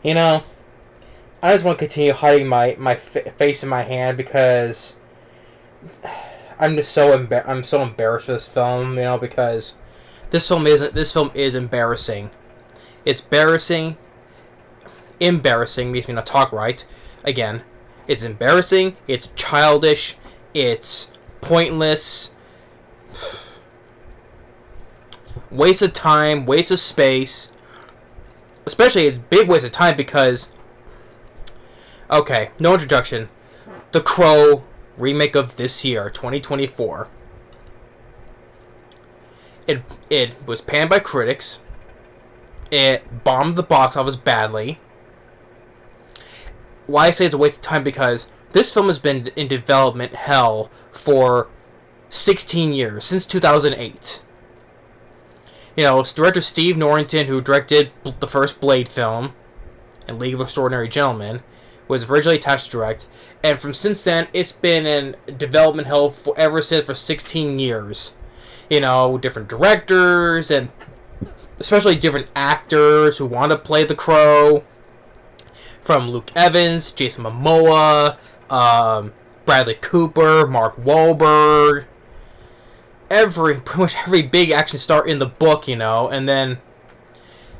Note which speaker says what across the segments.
Speaker 1: You know, I just want to continue hiding my face in my hand because I'm so embarrassed for this film. You know, because this film is embarrassing. It's embarrassing makes me not talk right. Again, it's embarrassing. It's childish. It's pointless. Waste of time. Waste of space. Especially a big waste of time because. Okay, no introduction. The Crow remake of this year, 2024. It was panned by critics. It bombed the box office badly. Why I say it's a waste of time because this film has been in development hell for 16 years, since 2008. You know, it's director Steve Norrington, who directed the first Blade film, and League of Extraordinary Gentlemen, was originally attached to direct, and from since then, it's been in development hell ever since for 16 years. You know, different directors, and especially different actors who want to play the Crow. From Luke Evans, Jason Momoa, Bradley Cooper, Mark Wahlberg, pretty much every big action star in the book, you know, and then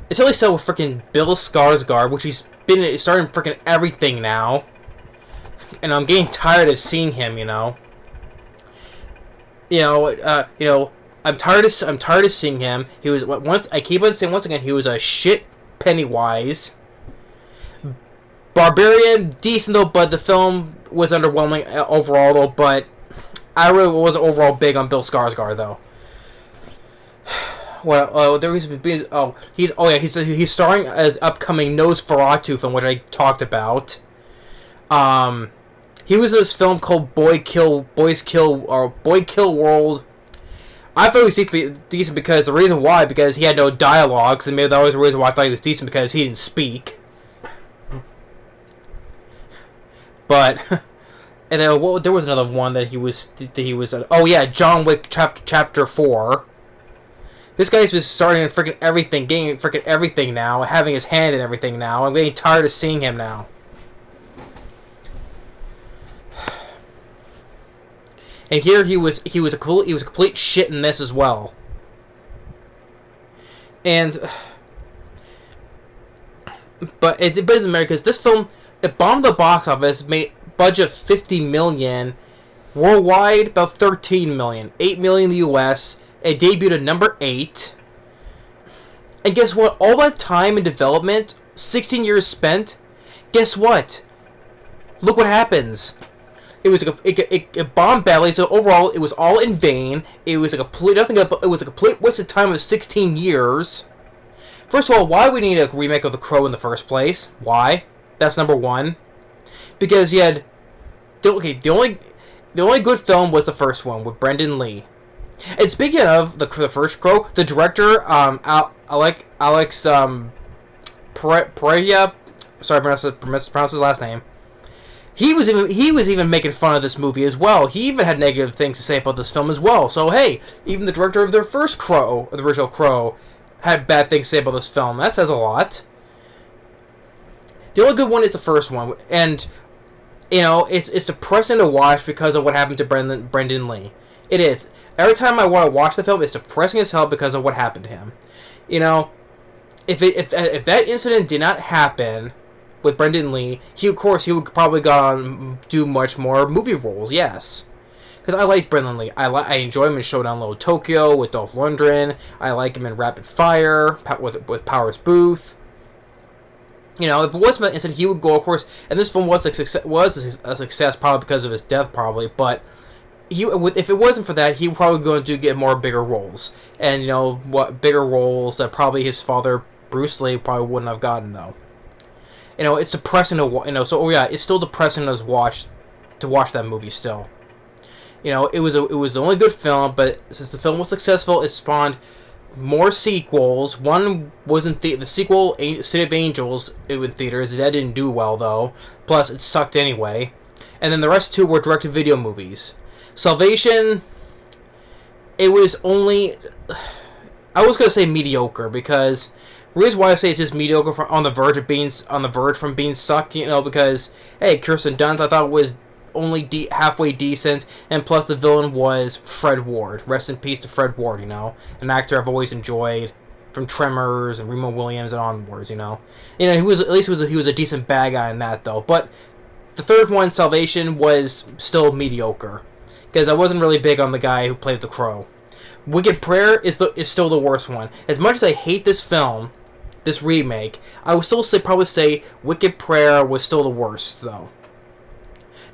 Speaker 1: it's only so with freaking Bill Skarsgard, which he's been starting freaking everything now, and I'm getting tired of seeing him, you know. I'm tired of seeing him. He was I keep on saying once again, he was a shit Pennywise. Barbarian, decent though, but the film was underwhelming overall though. But I really wasn't overall big on Bill Skarsgard though. Well, the reason is he's starring as upcoming Nosferatu film, which I talked about. He was in this film called Boy Kill World. I thought he was decent because the reason why because he had no dialogues, and maybe that was the reason why I thought he was decent because he didn't speak. But and then there was another one that he was oh yeah, John Wick chapter 4. This guy's been starting in freaking everything, getting freaking everything now, having his hand in everything now. I'm getting tired of seeing him now. And here he was a complete shit in this as well. And but it doesn't matter because this film, it bombed the box office, made budget $50 million, worldwide about $13 million, $8 million in the US. It debuted at number 8. And guess what? All that time in development, 16 years spent. Guess what? Look what happens. It bombed badly, so overall it was all in vain. It was a complete waste of time of 16 years. First of all, why we need a remake of The Crow in the first place? Why? That's number one. Because you had the only good film was the first one with Brendan Lee. And speaking of the first Crow, the director Alex Pereira, sorry, pronounce his last name. He was even making fun of this movie as well. He even had negative things to say about this film as well. So hey, even the director of their first Crow, the original Crow, had bad things to say about this film. That says a lot. The only good one is the first one, and you know it's depressing to watch because of what happened to Brendan Lee. It is. Every time I want to watch the film, it's depressing as hell because of what happened to him. You know, if that incident did not happen with Brendan Lee, he would probably go on do much more movie roles. Yes, because I like Brendan Lee. I enjoy him in Showdown Low Tokyo with Dolph Lundgren. I like him in Rapid Fire with Powers Booth. You know, if it wasn't for that incident, he would go, of course. And this film was a success, probably because of his death, probably. But if it wasn't for that, he would probably going to get more bigger roles. And you know what, bigger roles that probably his father Bruce Lee probably wouldn't have gotten though. You know, it's depressing to So it's still depressing to watch that movie still. You know, it was the only good film, but since the film was successful, it spawned more sequels. One was in the sequel, City of Angels, it was in theaters. That didn't do well though. Plus, it sucked anyway. And then the rest two were direct-to-video movies. Salvation, it was only, I was gonna say mediocre because The reason why I say it's just mediocre, on the verge of being from being sucked, because hey, Kirsten Dunst I thought was only halfway decent, and plus the villain was Fred Ward. Rest in peace to Fred Ward, an actor I've always enjoyed from Tremors and Remo Williams and onwards. He was he was a decent bad guy in that though. But the third one, Salvation, was still mediocre because I wasn't really big on the guy who played the Crow. Wicked Prayer is still the worst one. As much as I hate this film, this remake, I would still probably say Wicked Prayer was still the worst though.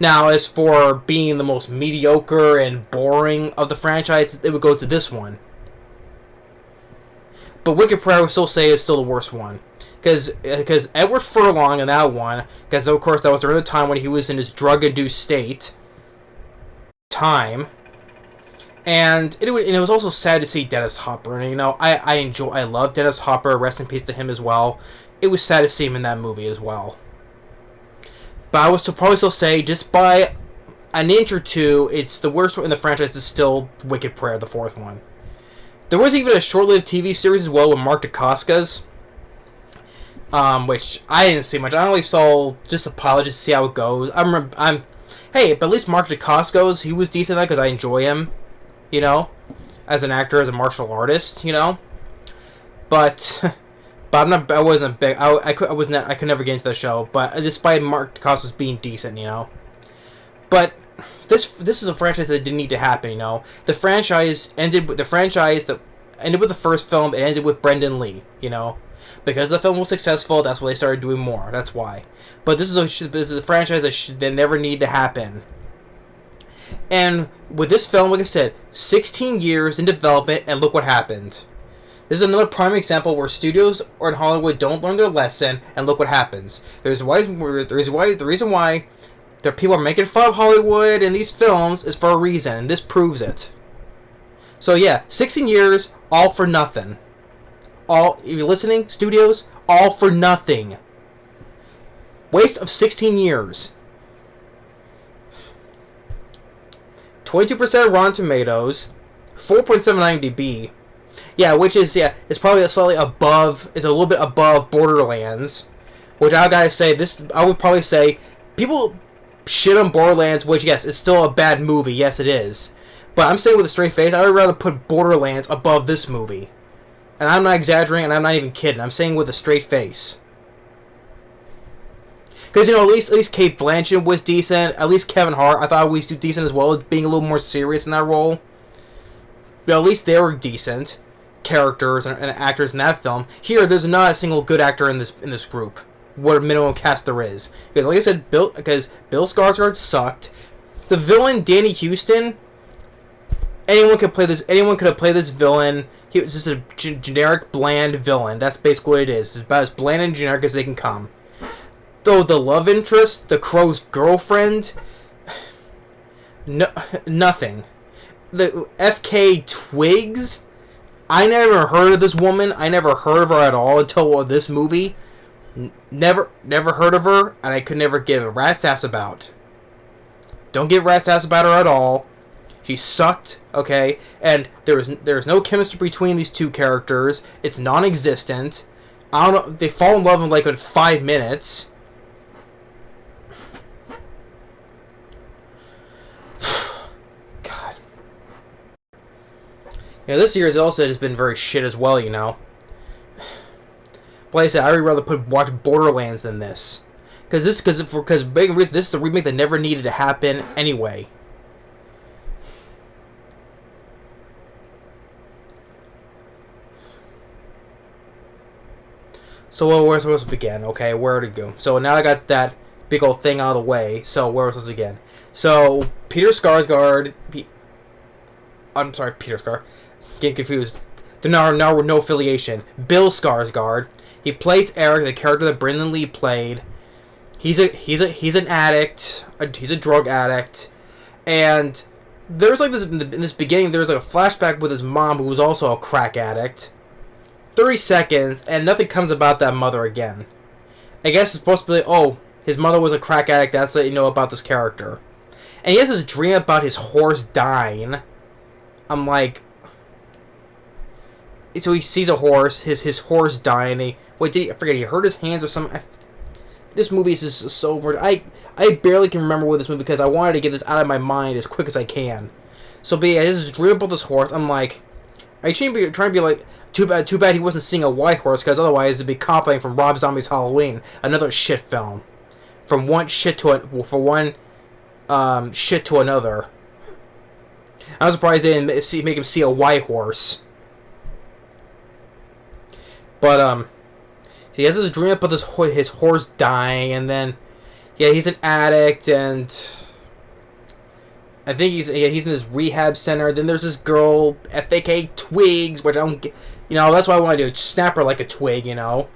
Speaker 1: Now, as for being the most mediocre and boring of the franchise, it would go to this one. But Wicked Prayer I would still say is still the worst one. Because Edward Furlong in that one, because of course that was during the time when he was in his drug-induced state. And it was also sad to see Dennis Hopper. And, I love Dennis Hopper. Rest in peace to him as well. It was sad to see him in that movie as well. But I would probably still say, just by an inch or two, it's the worst one in the franchise is still Wicked Prayer, the fourth one. There was even a short-lived TV series as well with Mark Dacascos, which I didn't see much. I only saw just a pilot just to see how it goes. Hey, but at least Mark Dacascos, he was decent because I enjoy him, as an actor, as a martial artist, But I wasn't big. I could never get into the show. But despite Mark Dacascos being decent, But this is a franchise that didn't need to happen. The franchise ended with the first film. It ended with Brendan Lee. Because the film was successful, that's why they started doing more. That's why. But this is a franchise that never needed to happen. And with this film, like I said, 16 years in development, and look what happened. This is another prime example where studios or in Hollywood don't learn their lesson, and look what happens. The reason why there people are making fun of Hollywood and these films is for a reason, and this proves it. So yeah, 16 years, all for nothing. If you're listening, studios, all for nothing. Waste of 16 years. 22% Rotten Tomatoes, 4.7 IMDb. Yeah, which is it's probably a little bit above Borderlands, which I gotta say I would probably say people shit on Borderlands, which yes, it's still a bad movie. Yes, it is, but I'm saying with a straight face, I would rather put Borderlands above this movie. And I'm not exaggerating, and I'm not even kidding. I'm saying with a straight face. Because, at least Cate Blanchett was decent. At least Kevin Hart, I thought was decent as well, being a little more serious in that role. But at least they were decent characters and actors in that film. Here, there's not a single good actor in this group. What minimum cast there is. Because, like I said, Bill Skarsgard sucked. The villain, Danny Houston... Anyone could have played this villain. He was just a generic, bland villain. That's basically what it is. It's about as bland and generic as they can come. Though the love interest, the Crow's girlfriend, nothing. The FK Twigs, I never heard of this woman. I never heard of her at all until this movie. Never heard of her, and I could never give a rat's ass about. Don't give a rat's ass about her at all. She sucked, okay? And there's no chemistry between these two characters. It's non-existent. I don't know. They fall in love in like 5 minutes. God. This year's also has been very shit as well, But like I said, I would rather watch Borderlands than this. Because big reason, this is a remake that never needed to happen anyway. So where we're supposed to begin, okay, where to go? So now I got that big old thing out of the way, so where we're supposed to begin. So, Peter Skarsgard, I'm sorry, Peter Skarsgard, getting confused, there now no affiliation. Bill Skarsgard, he plays Eric, the character that Brendan Lee played. He's an addict, he's a drug addict, and there's like this, in this beginning, there's like a flashback with his mom who was also a crack addict. 30 seconds, and nothing comes about that mother again. I guess it's supposed to be like, his mother was a crack addict, that's what you know about this character. And he has this dream about his horse dying. I'm like... so he sees a horse, his horse dying. I forget, he hurt his hands or something. This movie is just so weird. I barely can remember with this movie because I wanted to get this out of my mind as quick as I can. So, but yeah, this is dream about this horse. I'm like, are you trying to be like, too bad he wasn't seeing a white horse, because otherwise it'd be copying from Rob Zombie's Halloween, another shit film. From one shit to another. I'm surprised they didn't make him see a white horse. But he has this dream about his horse dying, and then yeah, he's an addict, and I think he's in this rehab center. Then there's this girl, FAK Twigs, which I don't get. You know, that's what I want to do. Snap her like a twig, you know.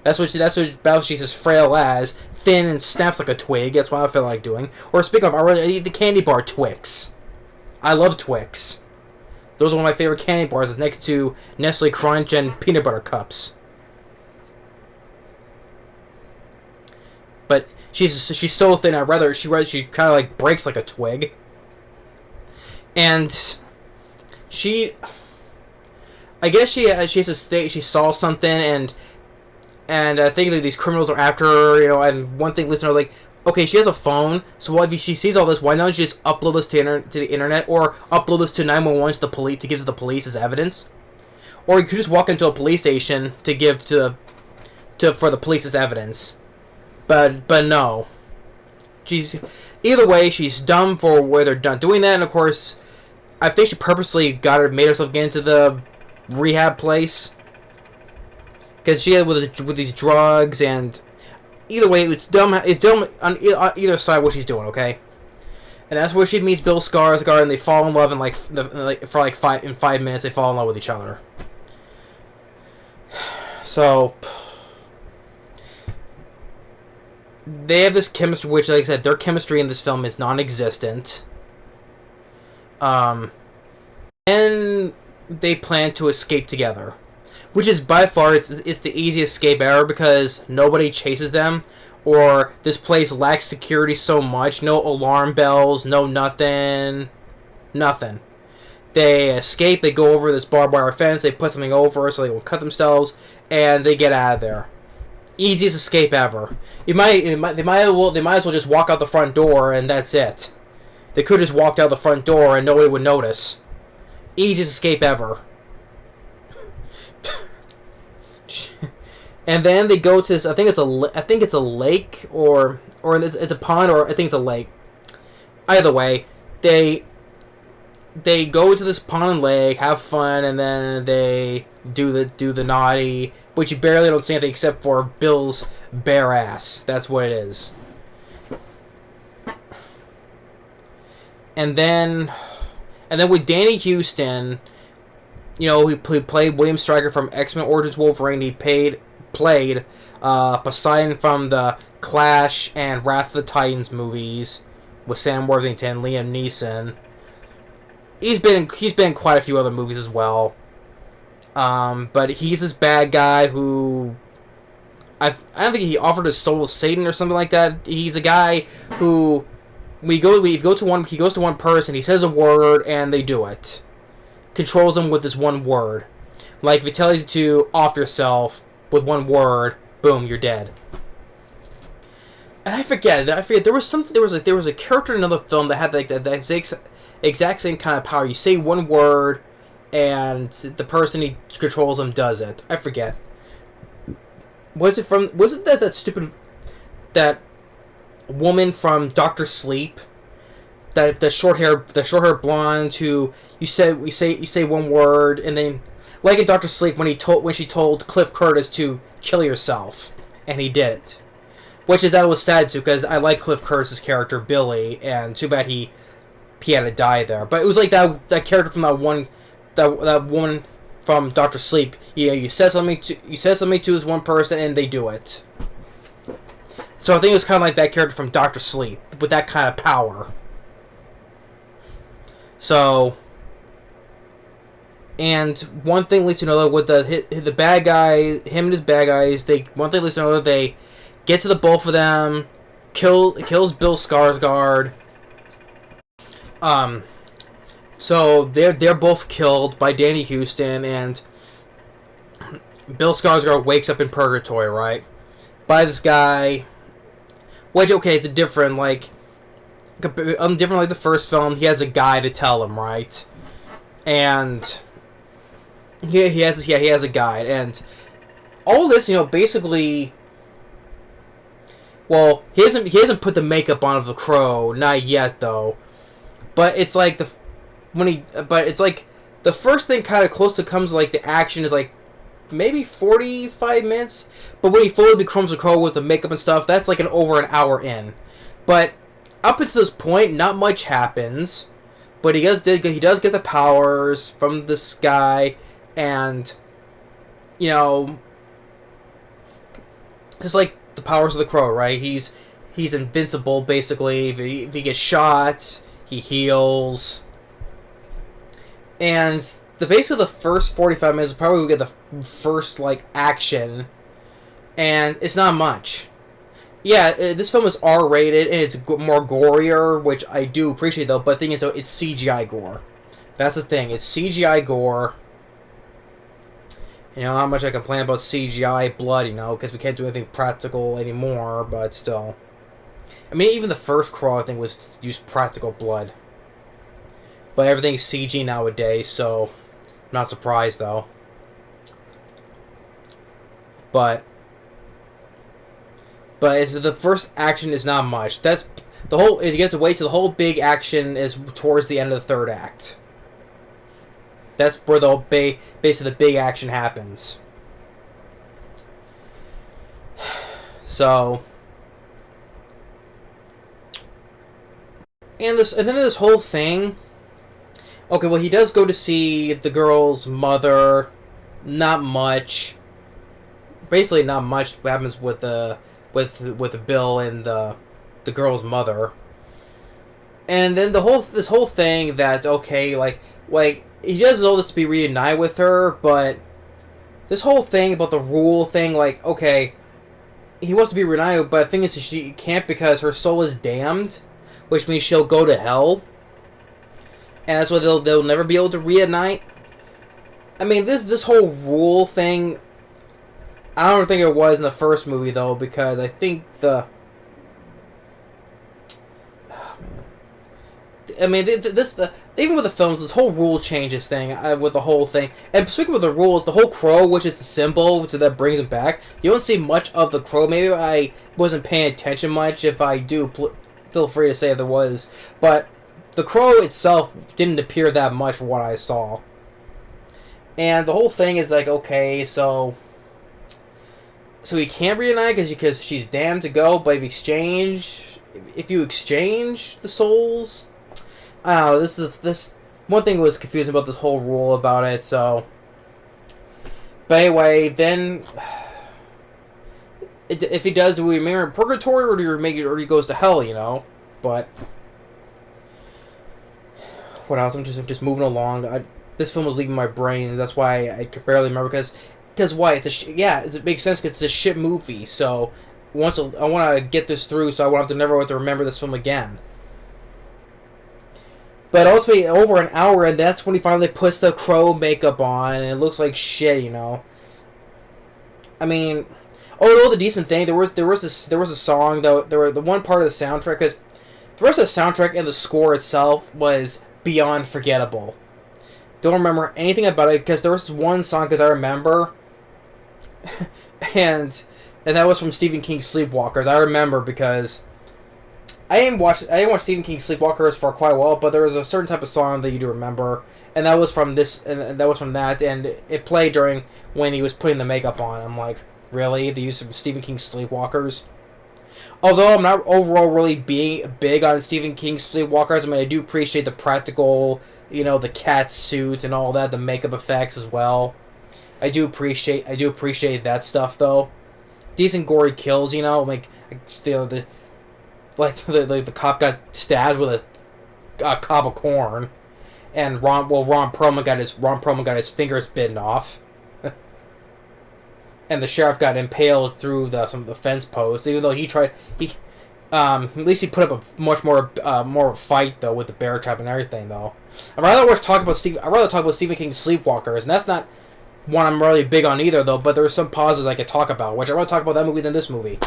Speaker 1: That's what she's as frail as. Thin and snaps like a twig. That's what I feel like doing. Or speaking of, I really eat the candy bar Twix. I love Twix. Those are one of my favorite candy bars, next to Nestle Crunch and peanut butter cups. But she's so thin. She kind of like breaks like a twig. And I guess she has to stay. She saw something, and I think that these criminals are after her. You know, and one thing, listener, like, okay, she has a phone, so if she sees all this, why don't you just upload this to the internet, or upload this to 911 to the police to give to the police as evidence, or you could just walk into a police station to give for the police as evidence, but no, either way, she's dumb for where they're done doing that, and of course, I think she purposely made herself get into the rehab place because she had with these drugs, and either way, it's dumb. It's dumb on either side what she's doing. Okay, and that's where she meets Bill Skarsgard, and they fall in love in for 5 minutes. They fall in love with each other. So they have this chemistry, which, like I said, their chemistry in this film is non-existent. And they plan to escape together, which is by far it's the easiest escape ever because nobody chases them, or this place lacks security so much. No alarm bells, no nothing. They escape. They go over this barbed wire fence. They put something over so they will cut themselves, and they get out of there. Easiest escape ever. They might as well just walk out the front door and that's it. They could just walked out the front door and nobody would notice. Easiest escape ever. And then they go to this. I think it's a lake or it's a pond, or I think it's a lake. Either way, they go to this pond and lake, have fun, and then they do the naughty, which you barely don't see anything except for Bill's bare ass. That's what it is. And then with Danny Houston, you know, he played William Stryker from X-Men Origins Wolverine. He played Poseidon from the Clash and Wrath of the Titans movies with Sam Worthington, Liam Neeson. He's been in quite a few other movies as well. But he's this bad guy who I don't think he offered his soul to Satan or something like that. He's a guy who he goes to one person, he says a word, and they do it. Controls them with this one word. Like if he tells you to off yourself with one word, boom, you're dead. And I forget. There was a character in another film that had like that exact same kind of power. You say one word, and the person he controls them does it. I forget. Was it that stupid that woman from Dr. Sleep? That the short hair blonde who you say one word, and then like in Dr. Sleep when she told Cliff Curtis to kill yourself, and he did it. That was sad too, because I like Cliff Curtis's character Billy, and too bad he had to die there. But it was like that character from that woman from Dr. Sleep. You said something to this one person, and they do it. So I think it was kind of like that character from Dr. Sleep with that kind of power. So, and one thing leads to another with the bad guy, him and his bad guys. One thing leads to another. They get to the both of them. Kills Bill Skarsgard. So they're both killed by Danny Houston, and Bill Skarsgard wakes up in purgatory, right? By this guy. Which, okay, it's a different, like... different like the first film, he has a guy to tell him, right? And... he has a guide, and... all this, basically... well, he hasn't put the makeup on of the Crow, not yet, though. But it's like but it's like the first thing kind of close to comes like the action is like maybe 45 minutes. But when he fully becomes a Crow with the makeup and stuff, that's like over an hour in. But up until this point, not much happens. But he does get the powers from this guy, and just like the powers of the Crow, right? He's invincible basically. If he gets shot, he heals. And basically the first 45 minutes probably we get the first like action, and it's not much. Yeah, this film is R-rated and it's more gorier, which I do appreciate though. But the thing is, though, it's CGI gore. That's the thing. It's CGI gore. How much I complain about CGI blood, because we can't do anything practical anymore, but still. I mean, even the first Crow, I think, used practical blood. But everything's CG nowadays, so I'm not surprised, though. But it's, the first action is not much. That's the whole. You get to wait till the whole big action is towards the end of the third act. That's where basically the big action happens. So, and then this whole thing. Okay, well, he does go to see the girl's mother. Not much. Basically, not much happens with the Bill and the girl's mother. And then this whole thing that like he does all this to be reunited with her, but this whole thing about the rule thing, like, okay, he wants to be reunited, but the thing is she can't because her soul is damned, which means she'll go to hell, and that's why they'll never be able to reunite. I mean, this whole rule thing, I don't think it was in the first movie though, because I think even with the films, this whole rule changes thing with the whole thing. And speaking of the rules, the whole Crow, which is the symbol that brings it back, you don't see much of the Crow. Maybe I wasn't paying attention much. If I do, feel free to say if there was. But the Crow itself didn't appear that much from what I saw. And the whole thing is like, okay, so he can't reunite because she's damned to go. But if you exchange the souls. I don't know, this one thing was confusing about this whole rule about it, so. But anyway, then if he does, do we remake it in purgatory or do we remake it or he goes to hell, But what else? I'm just moving along. This film was leaving my brain, that's why I could barely remember because why? It makes sense because it's a shit movie, so I want to get this through so I won't have to remember this film again. But ultimately, over an hour, and that's when he finally puts the Crow makeup on, and it looks like shit, I mean, although the decent thing, there was a song though. The one part of the soundtrack, because the rest of the soundtrack and the score itself was beyond forgettable. Don't remember anything about it because there was one song because I remember, and that was from Stephen King's Sleepwalkers. I remember because. I didn't watch Stephen King's Sleepwalkers for quite a while, but there was a certain type of song that you do remember, and that was from that, and it played during when he was putting the makeup on. I'm like, really? The use of Stephen King's Sleepwalkers? Although I'm not overall really being big on Stephen King's Sleepwalkers, I mean, I do appreciate the practical, the cat suit and all that, the makeup effects as well. I do appreciate that stuff though. Decent gory kills, the cop got stabbed with a cob of corn, and Ron Perlman got his fingers bitten off, and the sheriff got impaled through some of the fence posts. Even though at least he put up a much more of a fight though with the bear trap and everything though. I'd rather talk about Stephen King's Sleepwalkers, and that's not. one I'm really big on either, though. But there are some pauses I could talk about, which I want to talk about that movie than this movie.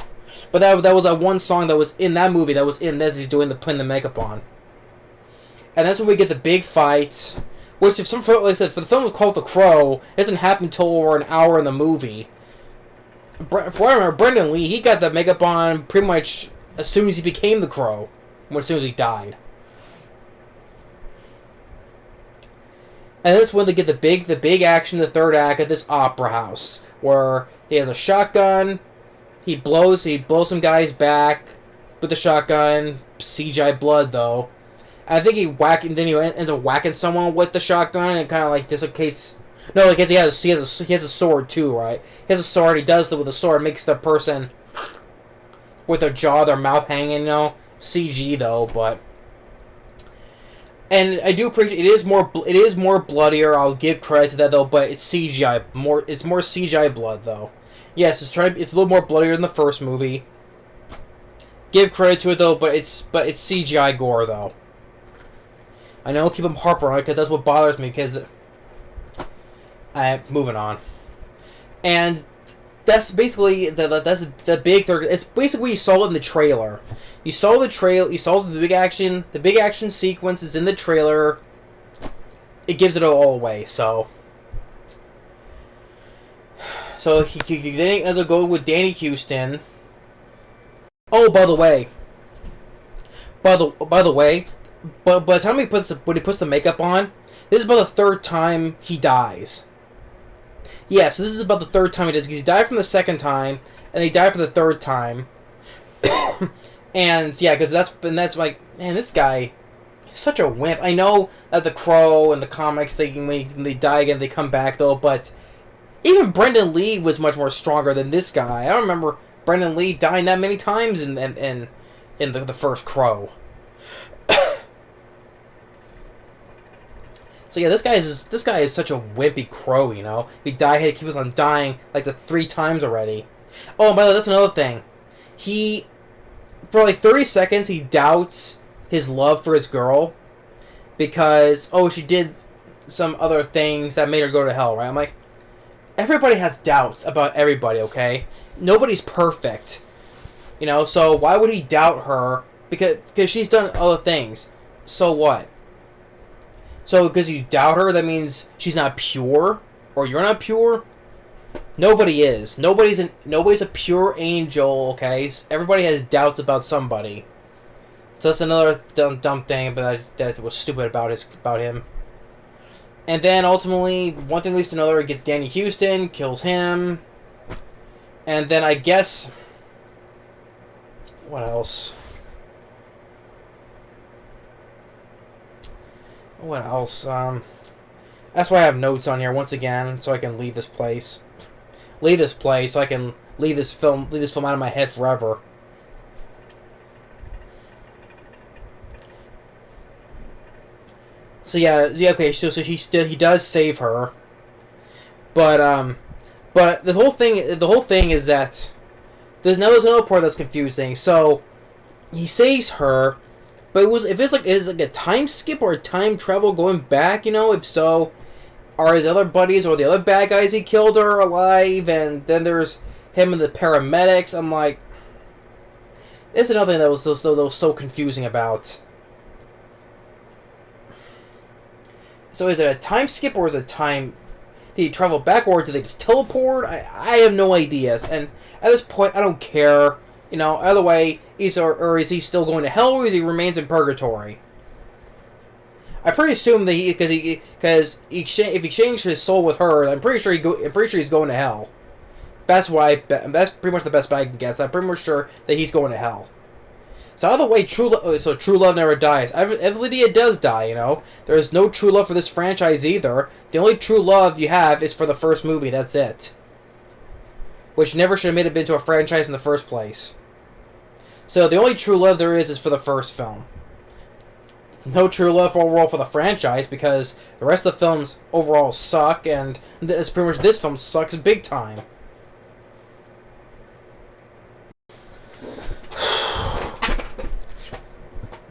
Speaker 1: But that was that one song that was in that movie that was in this. He's doing putting the makeup on, and that's when we get the big fight. Which, if some like I said, for the film was called The Crow, it doesn't happen until over an hour in the movie. For what I remember, Brendan Lee, he got the makeup on pretty much as soon as he became the Crow, or as soon as he died. And that's when they get the big action, the third act of this opera house, where he has a shotgun, he blows some guy's back with the shotgun, CGI blood though. And I think then he ends up whacking someone with the shotgun, and it kind of like dislocates. No, because he has a sword too, right? He has a sword. He does it with a sword, makes the person with their jaw, their mouth hanging. CG though, but. And I do appreciate it is more bloodier. I'll give credit to that though, but it's CGI It's more CGI blood though. Yes, it's a little more bloodier than the first movie. Give credit to it though, but it's CGI gore though. I know, keep them harping on it because that's what bothers me. Because moving on, and that's basically that's the big third. It's basically you saw it in the trailer. You saw the big action. The big action sequence is in the trailer. It gives it all away. So he then as a go with Danny Houston. Oh, by the way. By the way, by the time he puts the makeup on, this is about the third time he dies. Yeah, so this is about the third time he does, because he died from the second time, and he died for the third time. And yeah, because that's like, man, this guy is such a wimp. I know that the Crow and the comics, when they die again, they come back though, but even Brendan Lee was much more stronger than this guy. I don't remember Brendan Lee dying that many times in the first Crow. So yeah, this guy is such a wimpy Crow, He keeps on dying like the 3 times already. Oh, and by the way, that's another thing. He, for like 30 seconds, he doubts his love for his girl because she did some other things that made her go to hell, right? I'm like, everybody has doubts about everybody, okay? Nobody's perfect, So why would he doubt her? Because she's done other things. So what? So, because you doubt her, that means she's not pure? Or you're not pure? Nobody is. Nobody's a pure angel, okay? Everybody has doubts about somebody. So that's another dumb thing that was stupid about him. And then, ultimately, one thing leads to another. He gets Danny Houston, kills him. And then, I guess... What else? What else? That's why I have notes on here once again, so I can leave this place. So I can leave this film out of my head forever. So yeah, okay. So he does save her, but the whole thing is that there's another part that's confusing. So he saves her. But is it a time skip or a time travel going back? If so, are his other buddies or the other bad guys he killed her alive? And then there's him and the paramedics. I'm like, it's another thing that was so confusing about. So is it a time skip or is it time? Did he travel back or did they just teleport? I have no ideas. And at this point, I don't care. Either way, is he still going to hell or is he remains in purgatory? I pretty assume that if he changed his soul with her, I'm pretty sure he's going to hell. That's pretty much the best bet I can guess. I'm pretty much sure that he's going to hell. So either way, true love never dies. Lydia does die. There is no true love for this franchise either. The only true love you have is for the first movie. That's it. Which never should have made it into a franchise in the first place. So the only true love there is for the first film. No true love overall for the franchise because the rest of the films overall suck, and pretty much this film sucks big time.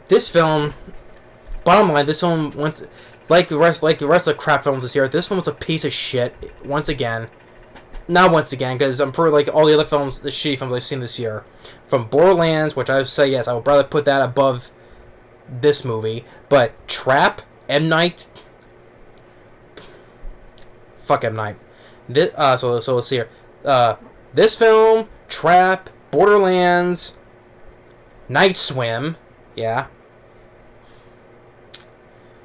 Speaker 1: This film, bottom line, this film like the rest of the crap films this year, this film was a piece of shit. Once again, not once again, because I'm pretty like all the other films, the shitty films I've seen this year, from Borderlands, which I would say yes, I would rather put that above this movie, but Trap, M. Night, fuck M. Night. This, so let's see here. This film, Trap, Borderlands, Night Swim, yeah.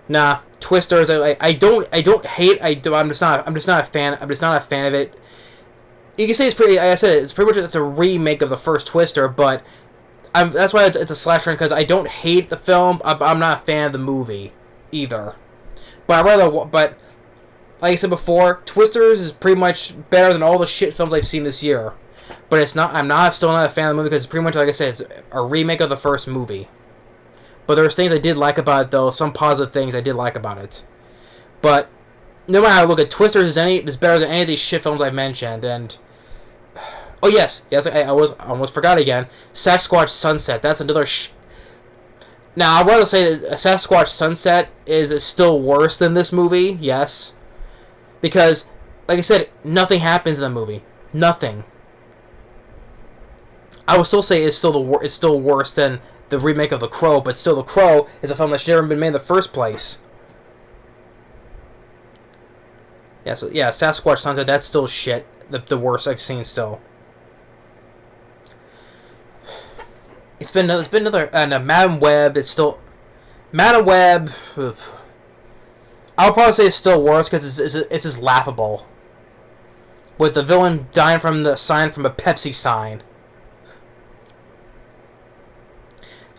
Speaker 1: Nah, Twisters. I don't hate. I'm just not a fan. I'm just not a fan of it. You can say it's pretty. Like I said, it's pretty much it's a remake of the first Twister, but that's why it's a slasher because I don't hate the film. I'm not a fan of the movie either. But But like I said before, Twisters is pretty much better than all the shit films I've seen this year. But it's not. Still not a fan of the movie because it's pretty much like I said, it's a remake of the first movie. But there's things I did like about it, though. Some positive things I did like about it. But no matter how I look at Twisters, is better than any of these shit films I've mentioned. And oh yes, I almost forgot again. Sasquatch Sunset. That's another. Now I'd rather say that Sasquatch Sunset is still worse than this movie. Yes, because like I said, nothing happens in the movie. Nothing. I would still say it's still worse than the remake of The Crow, but still The Crow is a film that should never been made in the first place. Yeah, so yeah, Sasquatch Sunset, that's still shit. The worst I've seen still. It's been another, and Madam Web, it's still, Madam Web, I'll probably say it's still worse because it's just laughable. With the villain dying from the sign from a Pepsi sign.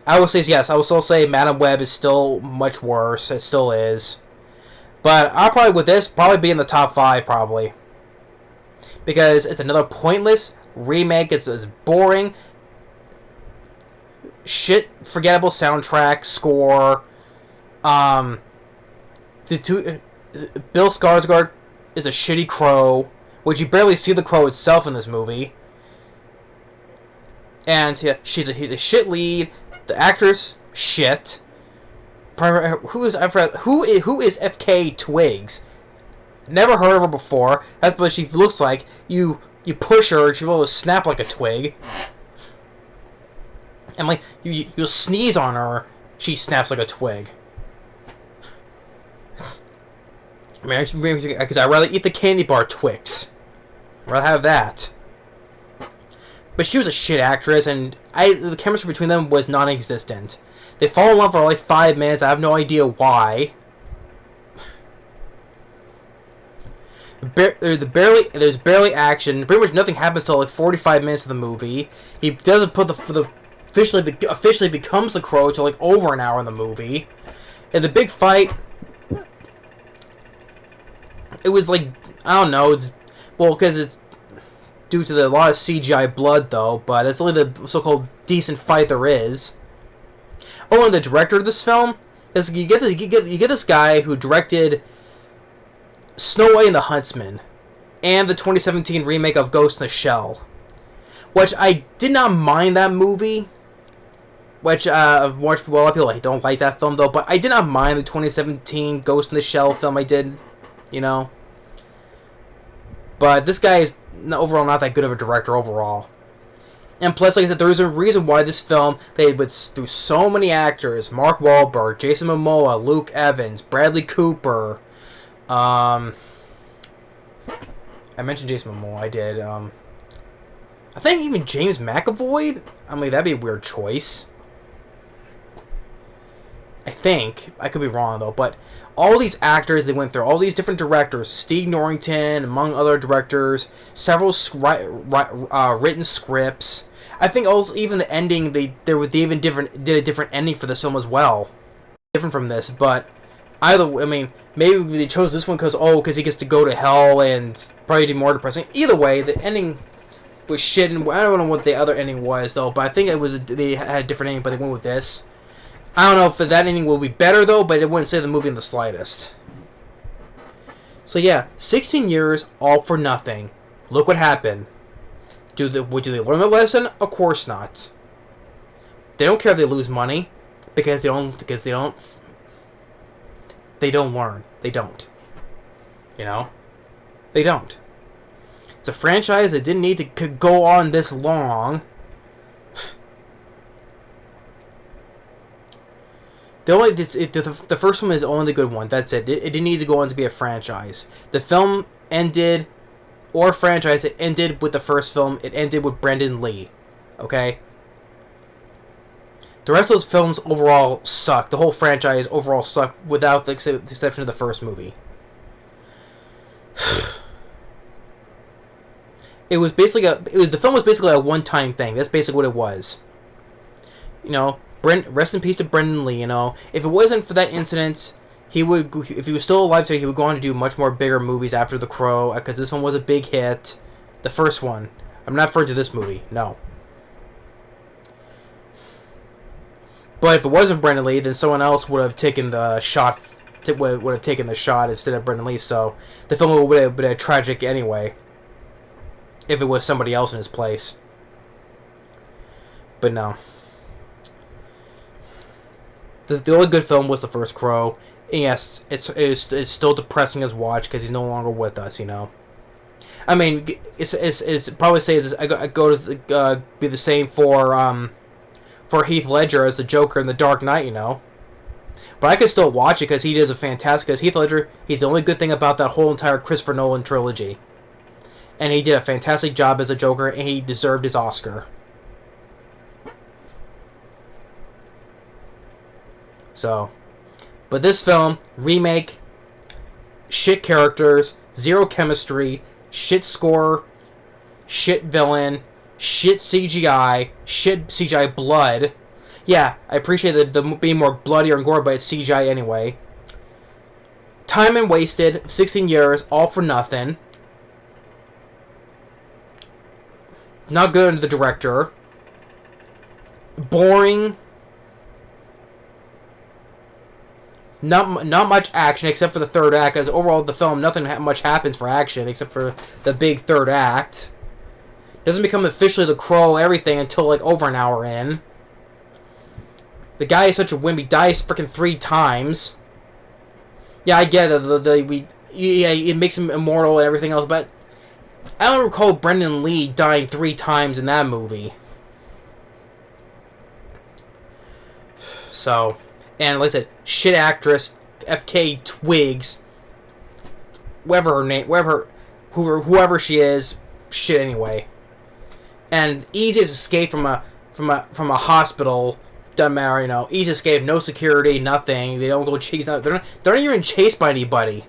Speaker 1: I will say yes. I will still say Madam Web is still much worse. It still is, but I'll probably with this be in the top 5 probably because it's another pointless remake. It's boring, shit, forgettable soundtrack score. Bill Skarsgard is a shitty crow, which you barely see the crow itself in this movie, and yeah, he's a shit lead. The actress, shit. Who is FK Twigs? Never heard of her before. That's what she looks like. You push her, and she will snap like a twig. And like you sneeze on her, she snaps like a twig. I mean, because I'd rather eat the candy bar Twix. I'd rather have that. But she was a shit actress, and the chemistry between them was non-existent. They fall in love for like 5 minutes. I have no idea why. There's barely action. Pretty much nothing happens till like 45 minutes of the movie. He doesn't put officially becomes the Crow till like over an hour in the movie. And the big fight, it was like, I don't know. Because it's due to a lot of CGI blood, though, but that's only the so-called decent fight there is. Oh, and the director of this film, you get this guy who directed Snow White and the Huntsman and the 2017 remake of Ghost in the Shell, which I did not mind that movie. Which a lot of people don't like that film though, but I did not mind the 2017 Ghost in the Shell film. I did, you know. But this guy is overall not that good of a director overall. And plus, like I said, there is a reason why this film, they went through so many actors. Mark Wahlberg, Jason Momoa, Luke Evans, Bradley Cooper. I mentioned Jason Momoa, I did. I think even James McAvoy? I mean, that'd be a weird choice. I think. I could be wrong, though. But all these actors they went through, all these different directors, Steve Norrington, among other directors, several written scripts. I think also even the ending, they even did a different ending for this film as well. Different from this, but either, I mean, maybe they chose this one because he gets to go to hell and probably do more depressing. Either way, the ending was shit, and I don't know what the other ending was, though, but I think they had a different ending, but they went with this. I don't know if that ending will be better, though, but it wouldn't save the movie in the slightest. So yeah, 16 years, all for nothing. Look what happened. Do they learn the lesson? Of course not. They don't care if they lose money, because they don't they don't learn. They don't. You know? They don't. It's a franchise that didn't need to go on this long. The first one is the only good one. That's it. It didn't need to go on to be a franchise. The film ended, or franchise, it ended with the first film. It ended with Brendan Lee. Okay? The rest of those films overall suck. The whole franchise overall sucked, without the exception of the first movie. The film was basically a one-time thing. That's basically what it was. You know, rest in peace to Brendan Lee. You know, if it wasn't for that incident, if he was still alive today, he would go on to do much more bigger movies after The Crow, because this one was a big hit. The first one. I'm not referring to this movie. No. But if it wasn't Brendan Lee, then someone else would have taken the shot. Would have taken the shot instead of Brendan Lee. So the film would have been tragic anyway, if it was somebody else in his place. But no. The only good film was the first Crow. And yes, it's still depressing as watch because he's no longer with us. You know. I mean, it's probably says I go to be the same for Heath Ledger as the Joker in The Dark Knight, you know. But I could still watch it because he does a fantastic... Because Heath Ledger, he's the only good thing about that whole entire Christopher Nolan trilogy. And he did a fantastic job as a Joker, and he deserved his Oscar. So, but this film, remake, shit characters, zero chemistry, shit score, shit villain, shit CGI, shit CGI blood. Yeah, I appreciate the being more bloodier and gore, but it's CGI anyway. Time and wasted, 16 years, all for nothing. Not good under the director. Boring. Not much action except for the third act, because overall the film, nothing much happens for action except for the big third act. Doesn't become officially The Crow everything until like over an hour in. The guy is such a wimp. He dies freaking 3 times. Yeah, I get it. It makes him immortal and everything else, but I don't recall Brendan Lee dying 3 times in that movie. So, and like I said, shit actress, FK Twigs, whatever her name, whoever she is, shit anyway. And easiest escape from a hospital, doesn't matter, you know. Easy escape, no security, nothing. They don't go chase out. They're not even chased by anybody.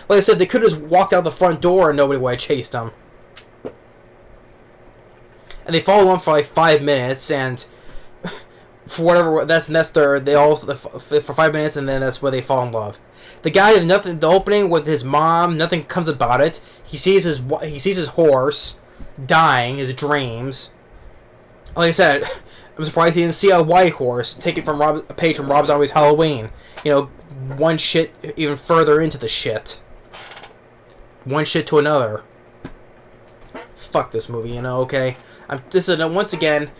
Speaker 1: Like I said, they could have just walked out the front door and nobody would have chased them. And they follow them for like 5 minutes, and for whatever for 5 minutes, and then that's where they fall in love. The guy has nothing. The opening with his mom, nothing comes about it. He sees his horse dying, his dreams. Like I said, I'm surprised he didn't see a white horse taken from a page from Rob Zombie's Halloween. You know, one shit even further into the shit. One shit to another. Fuck this movie, you know. Okay, once again,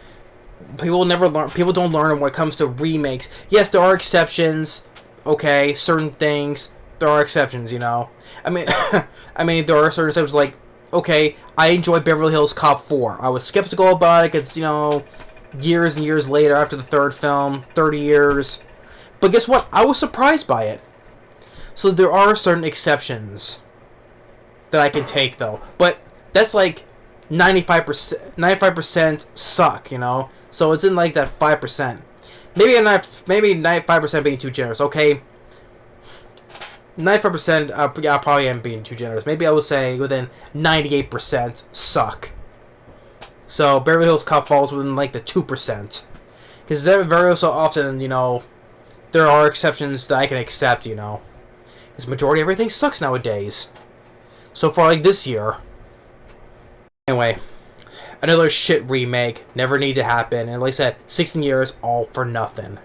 Speaker 1: people never learn. People don't learn when it comes to remakes. Yes, there are exceptions. Okay, certain things there are exceptions. You know, I mean, there are certain exceptions like. Okay, I enjoyed Beverly Hills Cop 4. I was skeptical about it because, you know, years and years later after the third film, 30 years. But guess what? I was surprised by it. So there are certain exceptions that I can take, though. But that's like 95%, 95% suck, you know? So it's in like that 5%. Maybe 95% being too generous, okay? 95%, I probably am being too generous. Maybe I would say within 98% suck. So Beverly Hills Cop falls within like the 2%. Because very so often, you know, there are exceptions that I can accept, you know. Because majority of everything sucks nowadays. So far, like this year. Anyway, another shit remake. Never need to happen. And like I said, 16 years, all for nothing.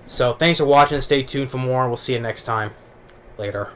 Speaker 1: So thanks for watching. Stay tuned for more. We'll see you next time. Later.